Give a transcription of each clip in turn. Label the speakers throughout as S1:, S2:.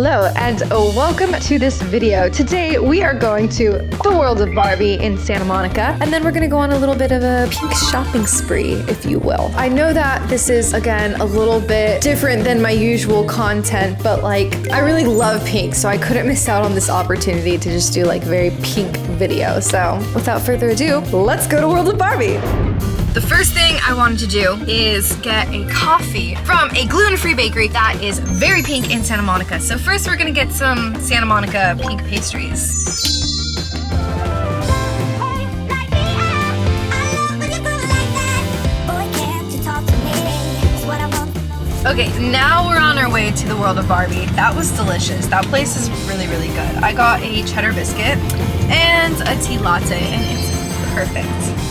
S1: Hello and welcome to this video. Today we are going to the world of Barbie in Santa Monica, and then we're gonna go on a little bit of a pink shopping spree, if you will. I know that this is, again, a little bit different than my usual content, but like, I really love pink, so I couldn't miss out on this opportunity to just do like very pink video. So without further ado, let's go to World of Barbie. The first thing I wanted to do is get a coffee from a gluten-free bakery that is very pink in Santa Monica. So first we're gonna get some Santa Monica pink pastries. Okay, now we're on our way to the world of Barbie. That was delicious. That place is really, really good. I got a cheddar biscuit and a tea latte, and it's perfect.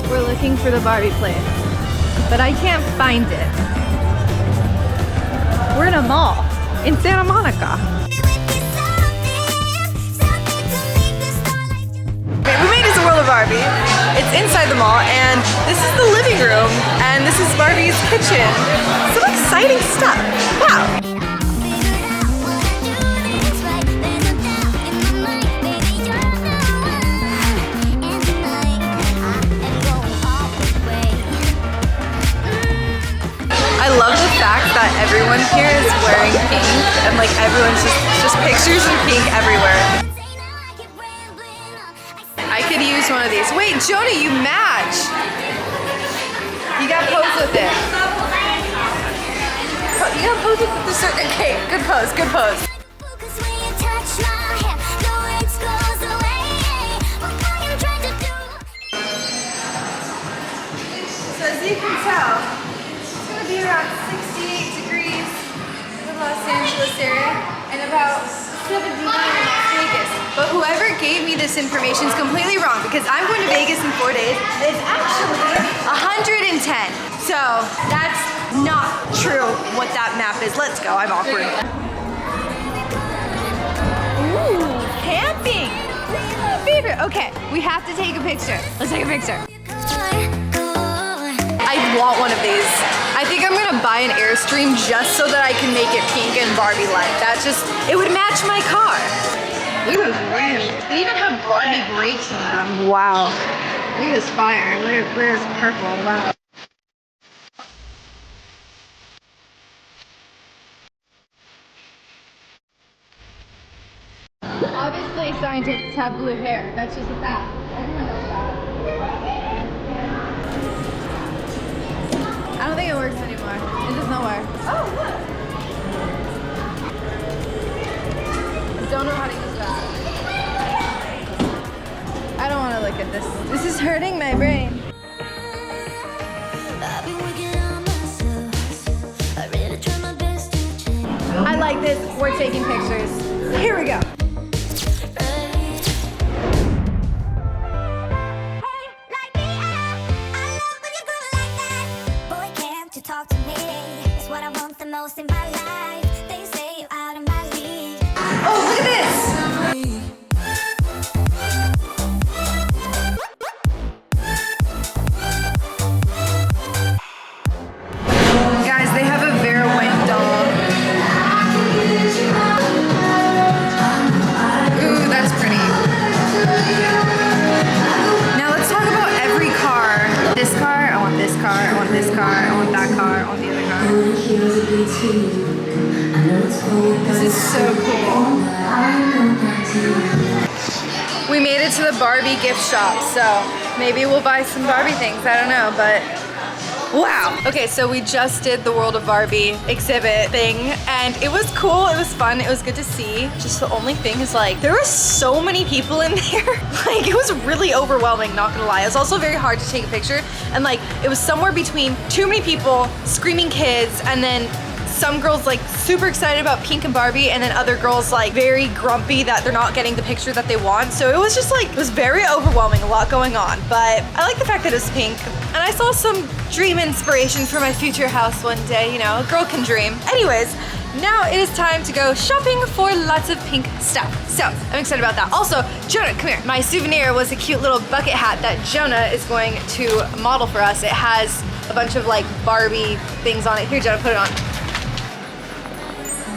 S1: We're looking for the Barbie place, but I can't find it. We're in a mall in Santa Monica. Okay, we made it to World of Barbie. It's inside the mall, and this is the living room, and this is Barbie's kitchen. Some exciting stuff. Wow. I love the fact that everyone here is wearing pink, and like everyone's just pictures in pink everywhere. I could use one of these. Wait, Jonah, you match. You gotta pose with it. You gotta pose with the certain. Okay, good pose, good pose. So as you can tell, be around 68 degrees in the Los Angeles area and about 79 in Las Vegas. But whoever gave me this information is completely wrong, because I'm going to Vegas in 4 days. It's actually 110. So that's not true what that map is. Let's go, I'm awkward. Ooh, camping. This is my favorite. Okay, we have to take a picture. Let's take a picture. I want one of these. I think I'm gonna buy an Airstream just so that I can make it pink and Barbie-like. That just, it would match my car. Look at those rims. They even have Barbie brakes on them. Wow. Look at this fire. Look at this purple. Wow. Obviously, scientists have blue hair. That's just a fact. Everyone knows that. I don't think it works anymore. It does not work. Oh, look! I don't know how to use that. I don't want to look at this. This is hurting my brain. I like this. We're taking pictures. Here we go.
S2: Talk to me, it's what I want the most in my life. They say you're out of my league.
S1: Oh, look at this! Guys, they have a Vera Wang doll. Ooh, that's pretty. Now let's talk about every car. This car, I want this car, I want this car, I want that car, I want the other car. This is so cool. We made it to the Barbie gift shop, so maybe we'll buy some Barbie things, I don't know, but wow. Okay, so we just did the World of Barbie exhibit thing, and it was cool, it was fun, it was good to see. Just the only thing is like, there were so many people in there. Like, it was really overwhelming, not gonna lie. It was also very hard to take a picture, and like, it was somewhere between too many people, screaming kids, and then some girls like super excited about Pink and Barbie, and then other girls like very grumpy that they're not getting the picture that they want. So it was just like, it was very overwhelming, a lot going on. But I like the fact that it was pink, and I saw some dream inspiration for my future house one day. You know, a girl can dream. Anyways, now it is time to go shopping for lots of pink stuff. So I'm excited about that. Also, Jonah, come here. My souvenir was a cute little bucket hat that Jonah is going to model for us. It has a bunch of like Barbie things on it. Here, Jonah, put it on.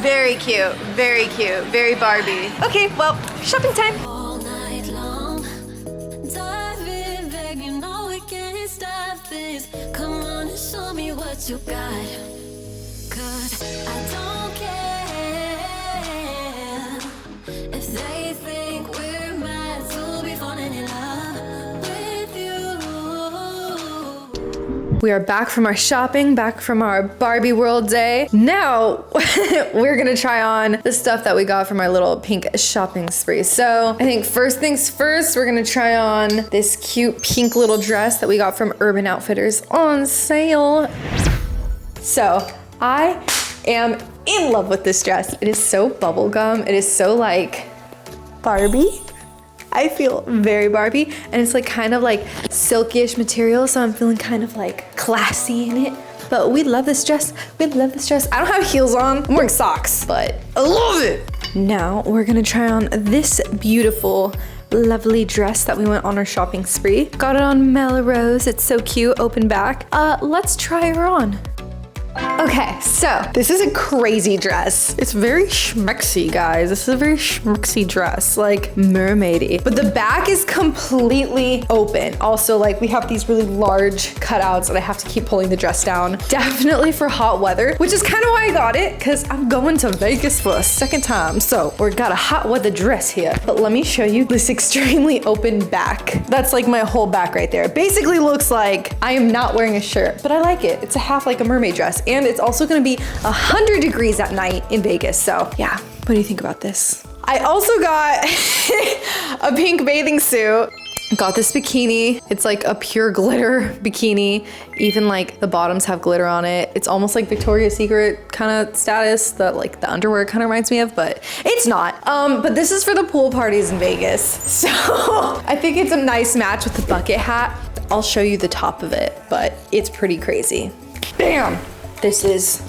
S1: Very cute, very Barbie. Okay, well, shopping time.
S2: All night long, dive in, babe, you know we can't stop this. Come on and show me what you got. 'Cause I don't care if they think we're mad to be falling in love with you.
S1: We are back from our shopping, back from our Barbie World day. Now, we're gonna try on the stuff that we got from our little pink shopping spree. So, I think first things first, we're gonna try on this cute pink little dress that we got from Urban Outfitters on sale. So, I am in love with this dress. It is so bubblegum. It is so like Barbie. I feel very Barbie, and it's like kind of like silky-ish material, so I'm feeling kind of like classy in it. But we love this dress. We love this dress. I don't have heels on. I'm wearing socks, but I love it. Now we're gonna try on this beautiful, lovely dress that we went on our shopping spree. Got it on Melrose. It's so cute, open back. Let's try her on. Okay, so this is a crazy dress. It's very schmexy, guys. This is a very schmexy dress, like mermaidy. But the back is completely open. Also, like we have these really large cutouts that I have to keep pulling the dress down. Definitely for hot weather, which is kind of why I got it, because I'm going to Vegas for a second time. So we got a hot weather dress here. But let me show you this extremely open back. That's like my whole back right there. It basically looks like I am not wearing a shirt, but I like it. It's a half like a mermaid dress. And it's also gonna be 100 degrees at night in Vegas. So yeah, what do you think about this? I also got a pink bathing suit. Got this bikini. It's like a pure glitter bikini. Even like the bottoms have glitter on it. It's almost like Victoria's Secret kind of status that like the underwear kind of reminds me of, but it's not. But this is for the pool parties in Vegas. So I think it's a nice match with the bucket hat. I'll show you the top of it, but it's pretty crazy. Bam! This is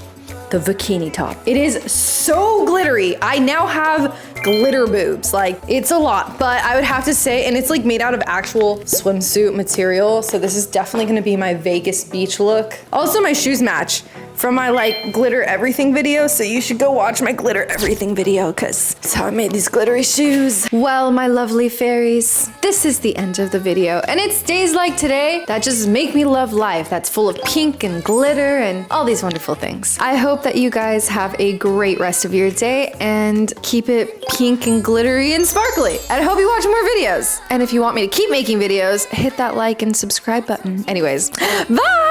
S1: the bikini top. It is so glittery. I now have glitter boobs. Like, it's a lot, but I would have to say, and it's like made out of actual swimsuit material. So this is definitely gonna be my Vegas beach look. Also, my shoes match from my like glitter everything video. So you should go watch my glitter everything video because that's how I made these glittery shoes. Well, my lovely fairies, this is the end of the video. And it's days like today that just make me love life. That's full of pink and glitter and all these wonderful things. I hope that you guys have a great rest of your day and keep it pink and glittery and sparkly. And I hope you watch more videos. And if you want me to keep making videos, hit that like and subscribe button. Anyways, bye!